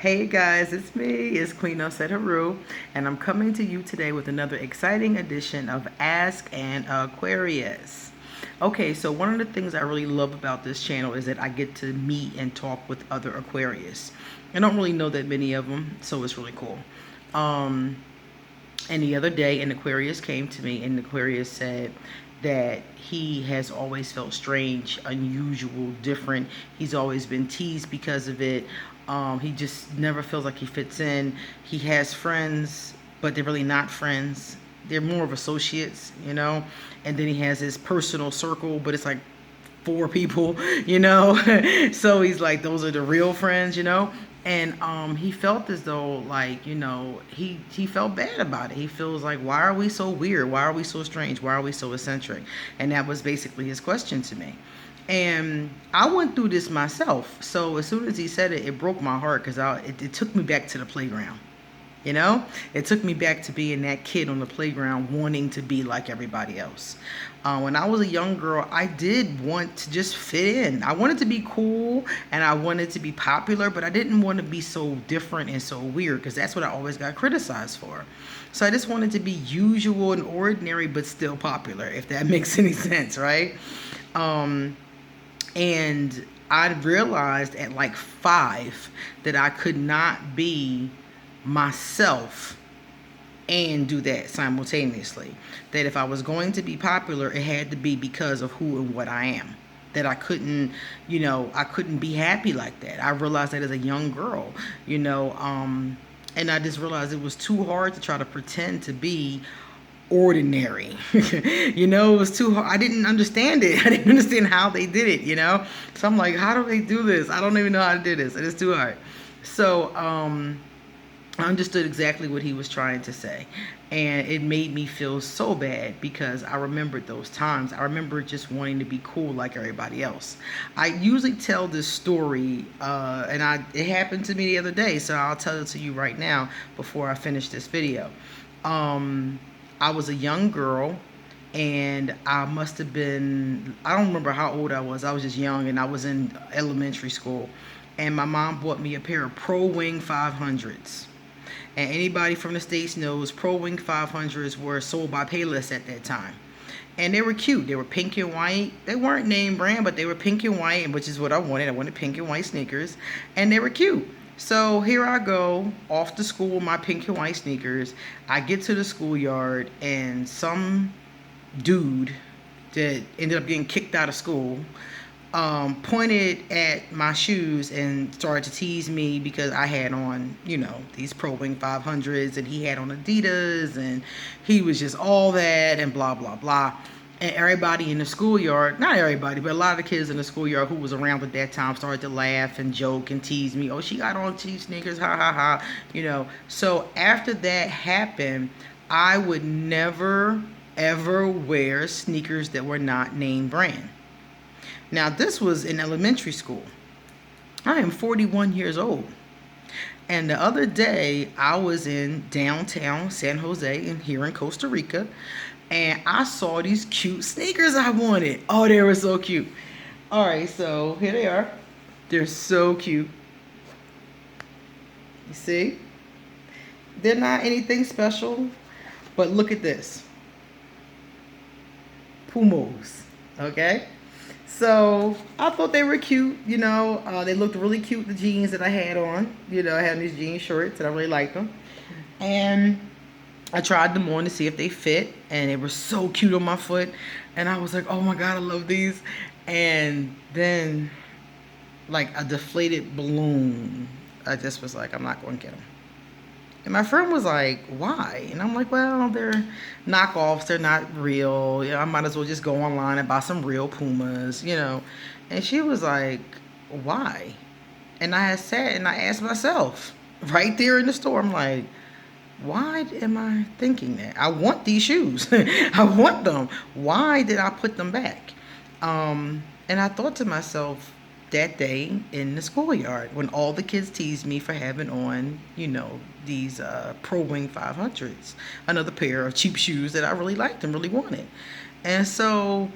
Hey guys, it's me, it's Queen Haru, and I'm coming to you today with another exciting edition of Ask An Aquarius. Okay, so one of the things I really love about this channel is that I get to meet and talk with other Aquarius. I don't really know that many of them, so it's really cool. Um, and the other day, an Aquarius came to me, and Aquarius said that he has always felt strange, unusual, different. He's always been teased because of it. He just never feels like he fits in. He has friends, but they're really not friends. They're more of associates, you know. And then he has his personal circle, but it's like four people, you know. So he's like, those are the real friends, you know. And he felt as though, like, you know, he felt bad about it. He feels like, why are we so weird? Why are we so strange? Why are we so eccentric? And that was basically his question to me. And I went through this myself. So as soon as he said it, it broke my heart because it took me back to the playground. You know, it took me back to being that kid on the playground wanting to be like everybody else. When I was a young girl, I did want to just fit in. I wanted to be cool and I wanted to be popular, but I didn't want to be so different and so weird because that's what I always got criticized for. So I just wanted to be usual and ordinary, but still popular, if that makes any sense, right? And I realized at like 5 that I could not be myself and do that simultaneously. That if I was going to be popular, it had to be because of who and what I am. That I couldn't, you know, I couldn't be happy like that. I realized that as a young girl, you know, and I just realized it was too hard to try to pretend to be ordinary. You know, it was too hard. I didn't understand it. I didn't understand how they did it, you know. So I'm like, how do they do this? I don't even know how to do this. It is too hard. So I understood exactly what he was trying to say. And it made me feel so bad because I remembered those times. I remember just wanting to be cool like everybody else. I usually tell this story, and it happened to me the other day, so I'll tell it to you right now before I finish this video. I was a young girl, and I must have been, I don't remember how old I was. I was just young, and I was in elementary school. And my mom bought me a pair of Pro Wing 500s. And anybody from the States knows Pro Wing 500s were sold by Payless at that time. And they were cute. They were pink and white. They weren't name brand, but they were pink and white, which is what I wanted. I wanted pink and white sneakers. And they were cute. So here I go, off to school with my pink and white sneakers. I get to the schoolyard, and some dude that ended up getting kicked out of school pointed at my shoes and started to tease me because I had on, you know, these Pro Wing 500s and he had on Adidas and he was just all that and blah, blah, blah. And everybody in the schoolyard, not everybody, but a lot of the kids in the schoolyard who was around at that time started to laugh and joke and tease me. Oh, she got on cheap sneakers, ha, ha, ha, you know. So after that happened, I would never, ever wear sneakers that were not name brand. Now, this was in elementary school. I am 41 years old. And the other day, I was in downtown San Jose and here in Costa Rica, and I saw these cute sneakers I wanted. Oh, they were so cute. All right, so here they are. They're so cute. You see? They're not anything special, but look at this. Pumos, okay? So I thought they were cute, you know. They looked really cute, the jeans that I had on. You know, I had these jean shorts and I really liked them. And I tried them on to see if they fit, and they were so cute on my foot. And I was like, oh my God, I love these. And then, like a deflated balloon, I just was like, I'm not going to get them. And my friend was like, why? And I'm like, well, they're knockoffs. They're not real. You know, I might as well just go online and buy some real Pumas, you know. And she was like, why? And I had sat and I asked myself right there in the store, I'm like, why am I thinking that? I want these shoes. I want them. Why did I put them back? And I thought to myself, that day in the schoolyard when all the kids teased me for having on, you know, these Pro Wing 500s, another pair of cheap shoes that I really liked and really wanted. And so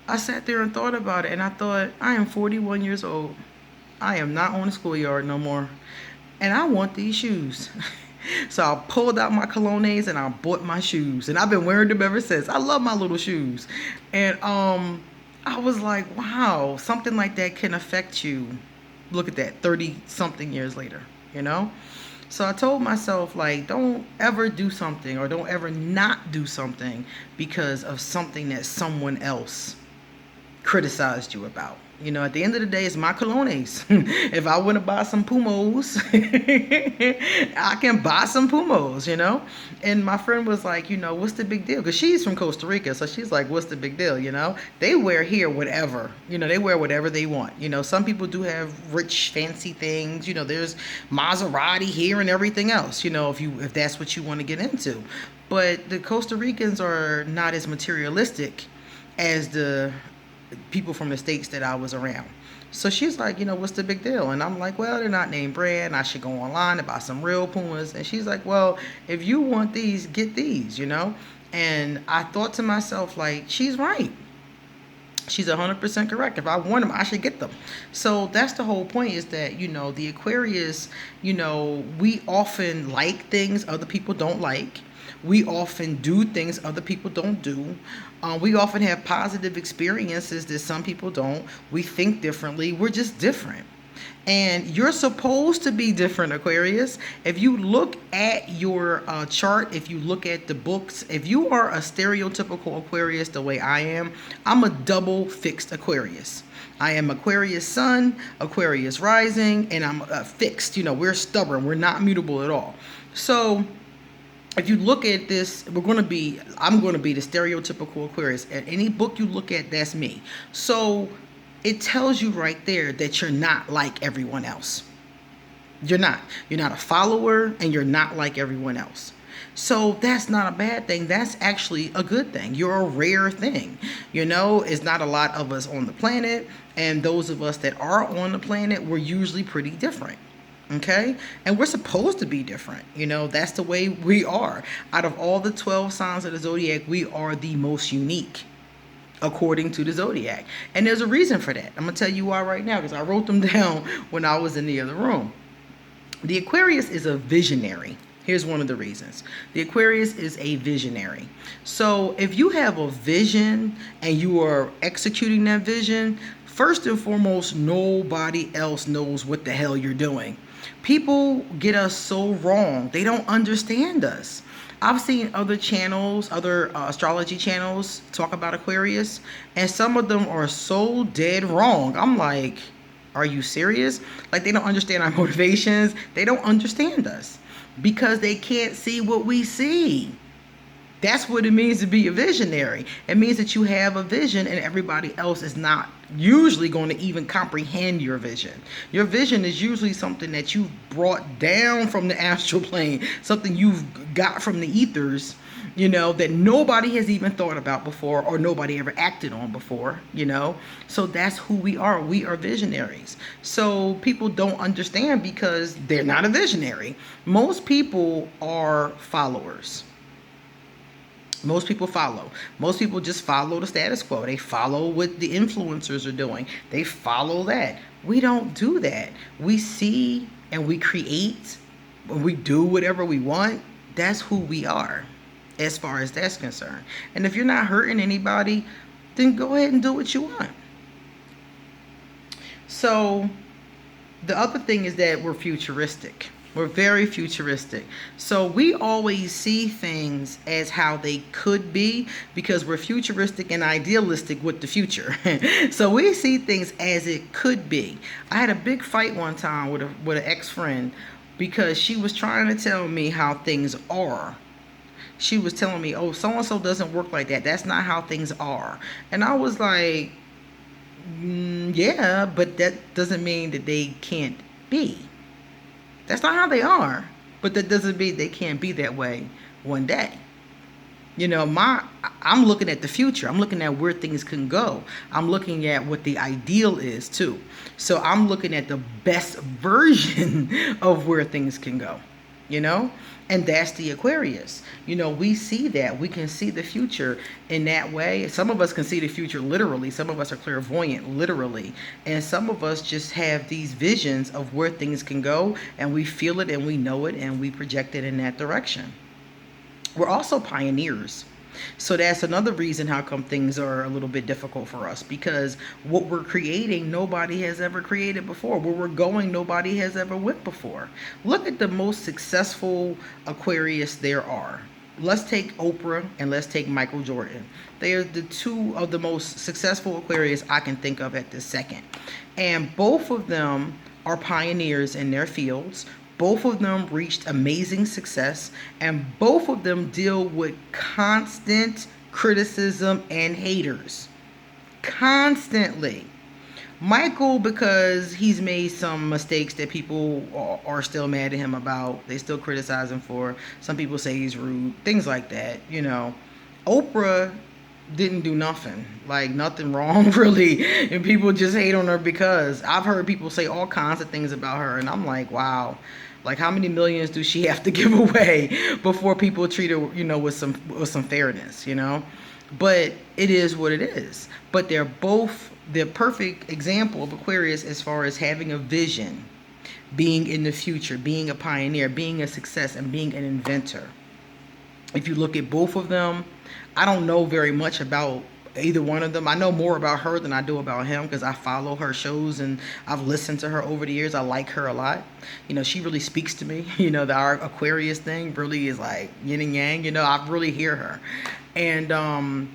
I sat there and thought about it, and I thought, I am 41 years old. I am not on the schoolyard no more. and I want these shoes. So I pulled out my colognes and I bought my shoes, and I've been wearing them ever since. I love my little shoes. And I was like, wow, something like that can affect you. Look at that, 30 something years later, you know? So I told myself, like, don't ever do something, or don't ever not do something because of something that someone else criticized you about. You know, at the end of the day, it's my colognes. If I want to buy some Pumos, I can buy some Pumos, you know? And my friend was like, you know, what's the big deal? Because she's from Costa Rica, so she's like, what's the big deal, you know? They wear here whatever. You know, they wear whatever they want. You know, some people do have rich, fancy things. You know, there's Maserati here and everything else, you know, if that's what you want to get into. But the Costa Ricans are not as materialistic as the people from the States that I was around. So she's like, you know, what's the big deal? And I'm like, well, they're not name brand. I should go online and buy some real Pumas. And she's like, well, if you want these, get these, you know? And I thought to myself, like, she's right. She's 100% correct. If I want them, I should get them. So that's the whole point, is that, you know, the Aquarius, you know, we often like things other people don't like. We often do things other people don't do. We often have positive experiences that some people don't. We think differently. We're just different. And you're supposed to be different, Aquarius. If you look at your chart, if you look at the books, if you are a stereotypical Aquarius the way I am, I'm a double fixed Aquarius. I am Aquarius Sun, Aquarius Rising, and I'm fixed. You know, we're stubborn. We're not mutable at all. So if you look at this, I'm going to be the stereotypical Aquarius. At any book you look at, that's me. So it tells you right there that you're not like everyone else. You're not. You're not a follower, and you're not like everyone else. So that's not a bad thing. That's actually a good thing. You're a rare thing. You know, it's not a lot of us on the planet, and those of us that are on the planet, we're usually pretty different. Okay? And we're supposed to be different. You know, that's the way we are. Out of all the 12 signs of the zodiac, we are the most unique, according to the zodiac. And there's a reason for that. I'm going to tell you why right now, because I wrote them down when I was in the other room. The Aquarius is a visionary. Here's one of the reasons. The Aquarius is a visionary. So if you have a vision and you are executing that vision, first and foremost, nobody else knows what the hell you're doing. People get us so wrong. They don't understand us. I've seen other channels, other astrology channels talk about Aquarius, and some of them are so dead wrong. I'm like, are you serious? Like, they don't understand our motivations. They don't understand us because they can't see what we see. That's what it means to be a visionary. It means that you have a vision and everybody else is not usually going to even comprehend your vision. Your vision is usually something that you've brought down from the astral plane, something you've got from the ethers, you know, that nobody has even thought about before or nobody ever acted on before, you know. So that's who we are. We are visionaries. So people don't understand because they're not a visionary. Most people are followers. Most people follow. Most people just follow the status quo. They follow what the influencers are doing. They follow that. We don't do that. We see and we create. We do whatever we want. That's who we are as far as that's concerned. And if you're not hurting anybody, then go ahead and do what you want. So the other thing is that we're futuristic. We're very futuristic. So we always see things as how they could be because we're futuristic and idealistic with the future. So we see things as it could be. I had a big fight one time with an ex-friend because she was trying to tell me how things are. She was telling me, oh, so-and-so doesn't work like that. That's not how things are. And I was like, yeah, but that doesn't mean that they can't be. That's not how they are, but that doesn't mean they can't be that way one day. You know, I'm looking at the future. I'm looking at where things can go. I'm looking at what the ideal is too. So I'm looking at the best version of where things can go. you know? And that's the Aquarius. You know, we see that. We can see the future in that way. Some of us can see the future literally. Some of us are clairvoyant literally. And some of us just have these visions of where things can go, and we feel it and we know it and we project it in that direction. We're also pioneers. So that's another reason how come things are a little bit difficult for us, because what we're creating, nobody has ever created before. Where we're going, nobody has ever went before. Look at the most successful Aquarius there are. Let's take Oprah and let's take Michael Jordan. They are the two of the most successful Aquarius I can think of at this second. And both of them are pioneers in their fields. Both of them reached amazing success, and both of them deal with constant criticism and haters. Constantly. Michael, because he's made some mistakes that people are still mad at him about. They still criticize him for. Some people say he's rude. Things like that, you know. Oprah didn't do nothing, like nothing wrong really, and people just hate on her because I've heard people say all kinds of things about her, and I'm like, wow, like how many millions do she have to give away before people treat her, you know, with some fairness, you know? But it is what it is. But they're both the perfect example of Aquarius as far as having a vision, being in the future, being a pioneer, being a success, and being an inventor. If you look at both of them, I don't know very much about either one of them. I know more about her than I do about him because I follow her shows and I've listened to her over the years. I like her a lot. You know, she really speaks to me. You know, our Aquarius thing really is like yin and yang. You know, I really hear her. And,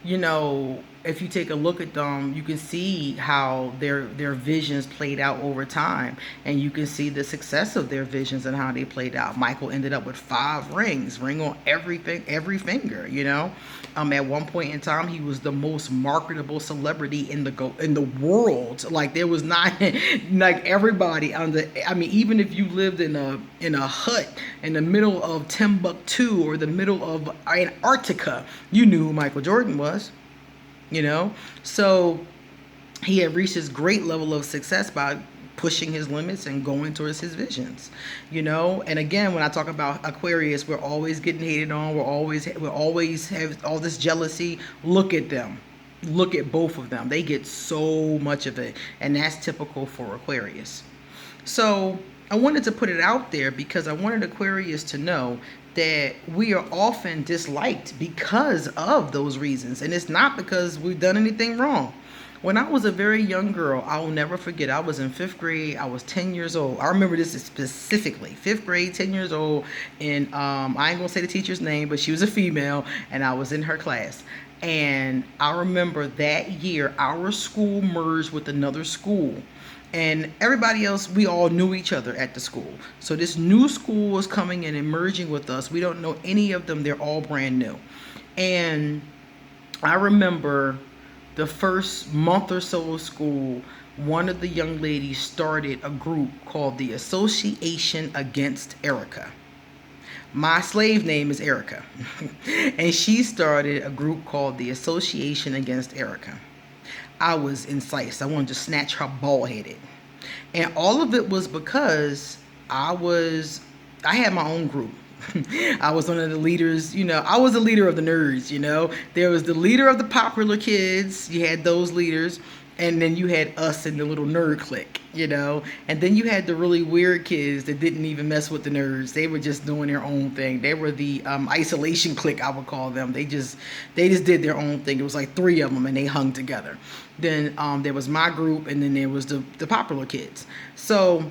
you know, if you take a look at them, you can see how their visions played out over time, and you can see the success of their visions and how they played out. Michael ended up with 5 rings, ring on every finger. You know, at one point in time, he was the most marketable celebrity in the world. Like there was not like everybody on the. I mean, even if you lived in a hut in the middle of Timbuktu or the middle of Antarctica, you knew who Michael Jordan was. You know, so he had reached this great level of success by pushing his limits and going towards his visions, you know. And again, when I talk about Aquarius, we're always getting hated on. We're always have all this jealousy. Look at them. Look at both of them. They get so much of it, and that's typical for Aquarius. So I wanted to put it out there because I wanted Aquarius to know that we are often disliked because of those reasons. And it's not because we've done anything wrong. When I was a very young girl, I will never forget, I was in 5th grade. I was 10 years old. I remember this specifically. 5th grade, 10 years old. And I ain't going to say the teacher's name, but she was a female. And I was in her class. And I remember that year, our school merged with another school. And everybody else, we all knew each other at the school. So this new school was coming in and merging with us. We don't know any of them. They're all brand new. And I remember the first month or so of school, one of the young ladies started a group called the Association Against Erica. My slave name is Erica. And she started a group called the Association Against Erica. I was incensed. I wanted to snatch her bald headed. And all of it was because I had my own group. I was one of the leaders, you know, I was the leader of the nerds, you know. There was the leader of the popular kids. You had those leaders. And then you had us in the little nerd clique, you know. And then you had the really weird kids that didn't even mess with the nerds. They were just doing their own thing. They were the isolation clique, I would call them. They just did their own thing. It was like 3 of them, and they hung together. Then there was my group, and then there was the popular kids. So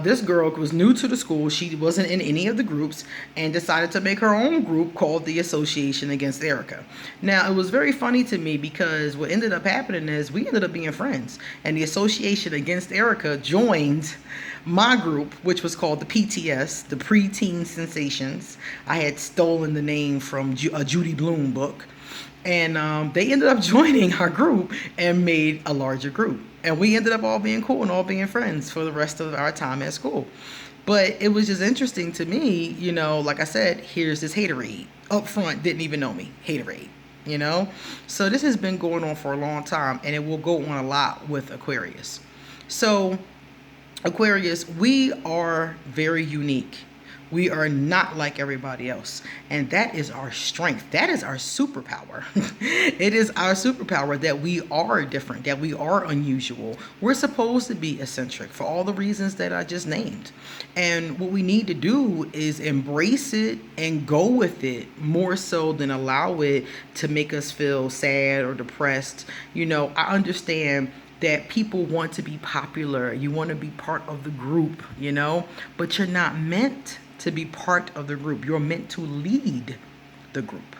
this girl was new to the school. She wasn't in any of the groups and decided to make her own group called the Association Against Erica. Now, it was very funny to me because what ended up happening is we ended up being friends. And the Association Against Erica joined my group, which was called the PTS, the Preteen Sensations. I had stolen the name from a Judy Blume book. And they ended up joining our group and made a larger group. And we ended up all being cool and all being friends for the rest of our time at school. But it was just interesting to me, you know, like I said, here's this haterade. Up front, didn't even know me. Haterade, you know? So this has been going on for a long time, and it will go on a lot with Aquarius. So Aquarius, we are very unique. We are not like everybody else. And that is our strength. That is our superpower. It is our superpower that we are different, that we are unusual. We're supposed to be eccentric for all the reasons that I just named. And what we need to do is embrace it and go with it more so than allow it to make us feel sad or depressed. I understand that people want to be popular. You want to be part of the group, but you're not meant to be part of the group. You're meant to lead the group.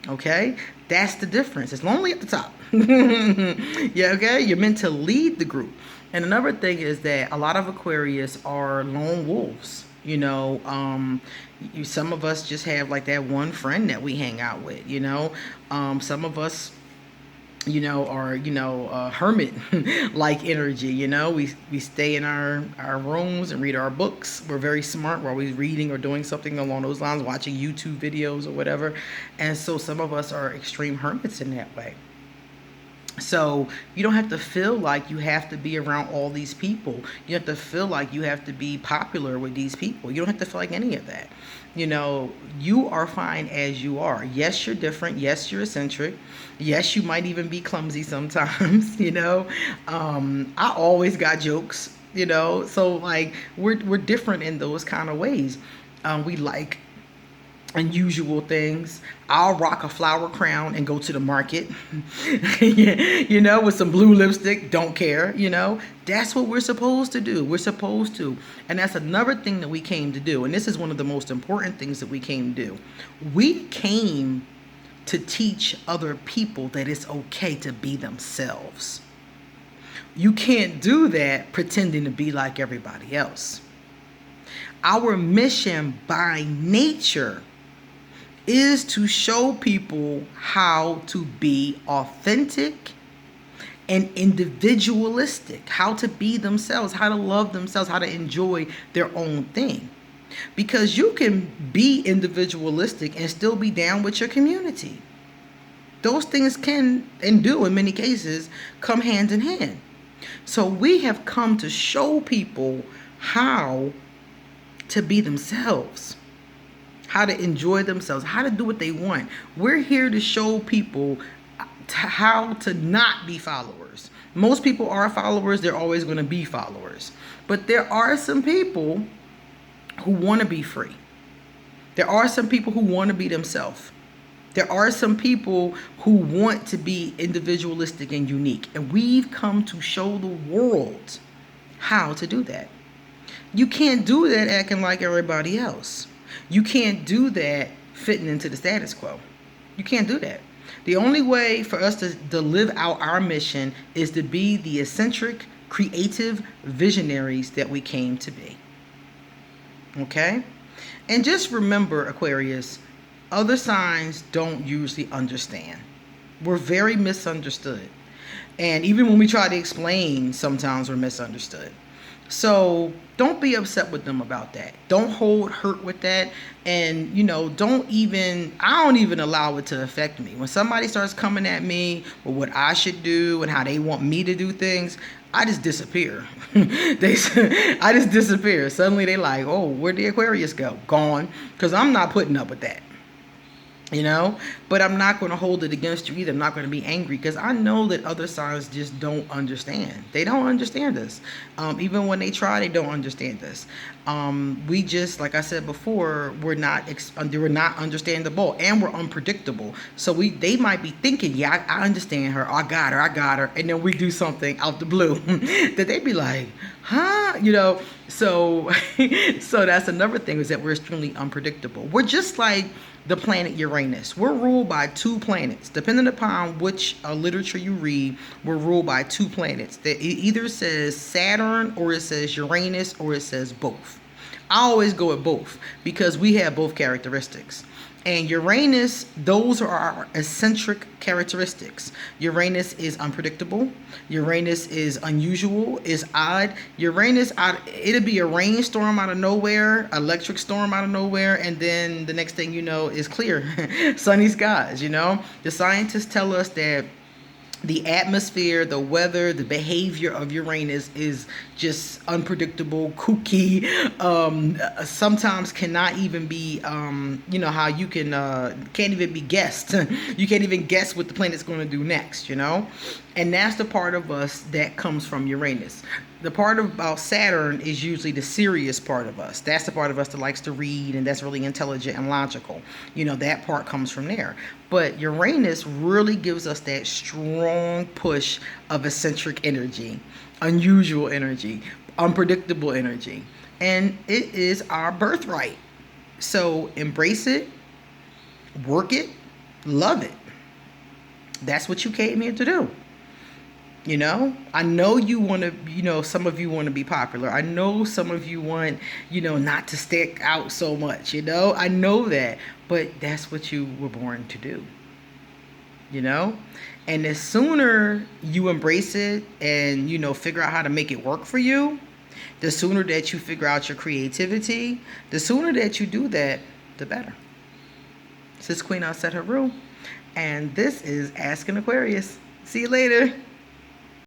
Okay? That's the difference. It's lonely at the top. Yeah, okay? You're meant to lead the group. And another thing is that a lot of Aquarius are lone wolves. Some of us just have like that one friend that we hang out with, some of us or hermit like energy. We stay in our rooms and read our books. We're very smart. We're always reading or doing something along those lines, watching YouTube videos or whatever. And so some of us are extreme hermits in that way. So you don't have to feel like you have to be around all these people. You have to feel like you have to be popular with these people. You don't have to feel like any of that. You are fine as you are. Yes, you're different. Yes, you're eccentric. Yes, you might even be clumsy sometimes. I always got jokes. So like we're different in those kind of ways. We like unusual things. I'll rock a flower crown and go to the market, with some blue lipstick, don't care, That's what we're supposed to do. We're supposed to. And that's another thing that we came to do. And this is one of the most important things that we came to do. We came to teach other people that it's okay to be themselves. You can't do that pretending to be like everybody else. Our mission by nature is to show people how to be authentic and individualistic, how to be themselves, how to love themselves, how to enjoy their own thing. Because you can be individualistic and still be down with your community. Those things can, and do in many cases, come hand in hand. So we have come to show people how to be themselves, how to enjoy themselves, how to do what they want. We're here to show people how to not be followers. Most people are followers. They're always going to be followers. But there are some people who want to be free. There are some people who want to be themselves. There are some people who want to be individualistic and unique. And we've come to show the world how to do that. You can't do that acting like everybody else. You can't do that fitting into the status quo. You can't do that. The only way for us to live out our mission is to be the eccentric, creative visionaries that we came to be. Okay? And just remember, Aquarius, other signs don't usually understand. We're very misunderstood. And even when we try to explain, sometimes we're misunderstood. So don't be upset with them about that. Don't hold hurt with that. And, I don't even allow it to affect me. When somebody starts coming at me with what I should do and how they want me to do things, I just disappear. I just disappear. Suddenly they like, oh, where'd the Aquarius go? Gone. Because I'm not putting up with that. But I'm not going to hold it against you either. I'm not going to be angry because I know that other signs just don't understand. They don't understand us. Even when they try, they don't understand us. We just, like I said before, we're not understandable and we're unpredictable. So they might be thinking, yeah, I understand her. I got her. And then we do something out the blue that they be like, huh? So that's another thing, is that we're extremely unpredictable. We're just like the planet Uranus. We're ruled by two planets. Depending upon which literature you read, we're ruled by two planets. That it either says Saturn or it says Uranus or it says both. I always go with both because we have both characteristics. And Uranus, those are our eccentric characteristics. Uranus is unpredictable. Uranus is unusual, is odd. Uranus, it'll be a rainstorm out of nowhere, electric storm out of nowhere, and then the next thing you know is clear, sunny skies, The scientists tell us that The atmosphere, the weather, the behavior of Uranus is just unpredictable, kooky. Sometimes cannot even be, how you can't even be guessed. You can't even guess what the planet's going to do next, And that's the part of us that comes from Uranus. The part about Saturn is usually the serious part of us. That's the part of us that likes to read and that's really intelligent and logical. That part comes from there. But Uranus really gives us that strong push of eccentric energy, unusual energy, unpredictable energy. And it is our birthright. So embrace it, work it, love it. That's what you came here to do. I know you want to, some of you want to be popular. I know some of you want, not to stick out so much, I know that, but that's what you were born to do, and the sooner you embrace it and, figure out how to make it work for you, the sooner that you figure out your creativity, the sooner that you do that, the better. Sis Queen, I'll set her rule. And this is Ask an Aquarius. See you later.